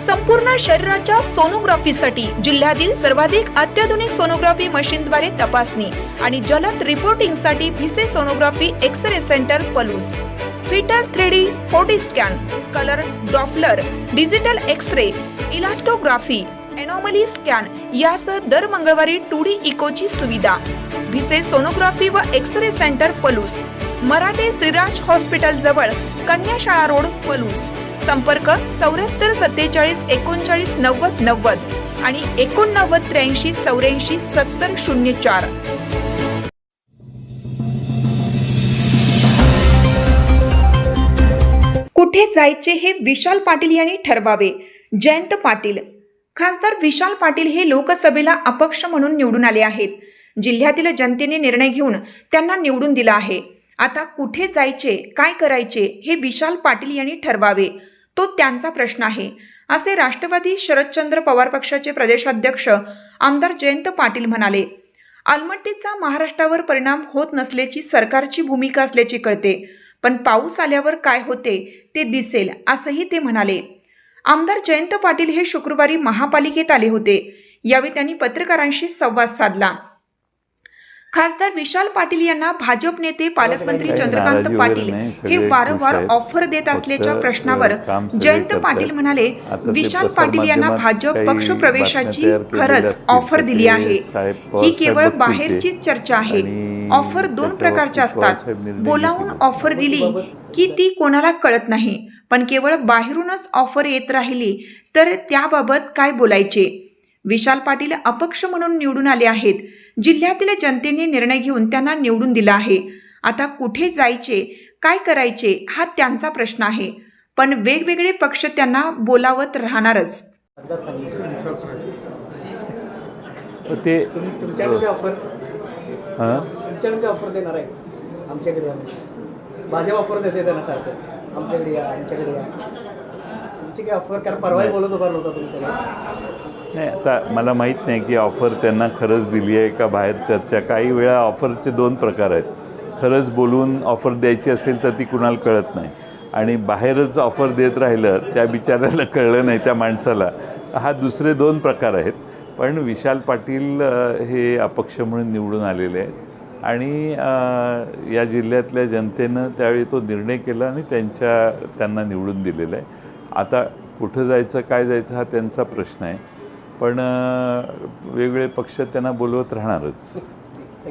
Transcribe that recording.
संपूर्ण शरीराच्या सोनोग्राफीसाठी जिल्ह्यातील सर्वाधिक अत्याधुनिक सोनोग्राफी मशीनद्वारे तपासणी आणि जलद रिपोर्टिंगसाठी Bhise sonography X-ray centre Palus, fetal 3D 4D scan, colour Doppler, digital X-ray, elastography, anomaly scan यासह दर मंगळवारी 2D इकोची सुविधा. भिसे सोनोग्राफी व X-ray centre Palus, Marathe Shriraj hospital जवळ, कन्याशाळा रोड पलूस. संपर्क 74 47 39 90 90 आणि 89 83 84 70 04. कुठे जायचे हे विशाल पाटील यांनी ठरवावे. जयंत पाटील. खासदार विशाल पाटील हे लोकसभेला अपक्ष म्हणून निवडून आले आहेत. जिल्ह्यातील जनतेने निर्णय घेऊन त्यांना निवडून दिला आहे. आता कुठे जायचे, काय करायचे हे विशाल पाटील यांनी ठरवावे. तो त्यांचा प्रश्न आहे, असे राष्ट्रवादी शरदचंद्र पवार पक्षाचे प्रदेशाध्यक्ष आमदार जयंत पाटील म्हणाले. अलमट्टीचा महाराष्ट्रावर परिणाम होत नसल्याची सरकारची भूमिका असल्याचे कळते, पण पाऊस आल्यावर काय होते ते दिसेल, असंही ते म्हणाले. आमदार जयंत पाटील हे शुक्रवारी महापालिकेत आले होते. यावेळी त्यांनी पत्रकारांशी संवाद साधला. खासदार विशाल पाटील यांना भाजप नेते पालकमंत्री चंद्रकांत पाटील हे वारंवार ऑफर देत असल्याच्या प्रश्नावर जयंत पाटील म्हणाले, विशाल पाटील यांना भाजप पक्ष प्रवेशाची खरंच ऑफर दिली आहे. ही केवळ बाहेरची चर्चा आहे. ऑफर दोन प्रकारच्या असतात. बोलावून ऑफर दिली की ती कोणाला कळत नाही, पण केवळ बाहेरूनच ऑफर येत राहिली तर त्याबाबत काय बोलायचे. विशाल पाटील अपक्ष म्हणून निवडून आले आहेत. जिल्ह्यातील जनतेने निर्णय घेऊन त्यांना निवडून दिला आहे. आता कुठे जायचे, काय करायचे हा त्यांचा प्रश्न आहे, पण वेगवेगळे पक्ष त्यांना बोलावत राहणारच. तुमच्याकडे ऑफर देणार आहे. आमच्याकडे भाजप ऑफर देते त्यांना सारखं, आमच्याकडे या, आमच्याकडे या. तुमची काय ऑफर, कारण परवाही बोलत होता तुमच्याकडे. नाही, आता मला माहीत नाही की ऑफर त्यांना खरंच दिली आहे का बाहेर चर्चा. काही वेळा ऑफरचे दोन प्रकार आहेत. खरंच बोलून ऑफर द्यायची असेल तर ती कुणाला कळत नाही, आणि बाहेरच ऑफर देत राहिलं त्या बिचाऱ्याला कळलं नाही त्या माणसाला. हा दुसरे दोन प्रकार आहेत. पण विशाल पाटील हे अपक्ष म्हणून निवडून आलेले आहेत आणि या जिल्ह्यातल्या जनतेनं त्यावेळी तो निर्णय केला आणि त्यांना निवडून दिलेला आहे. आता कुठं जायचं, काय जायचं हा त्यांचा प्रश्न आहे, पण वेगवेगळे पक्ष त्यांना बोलवत राहणारच.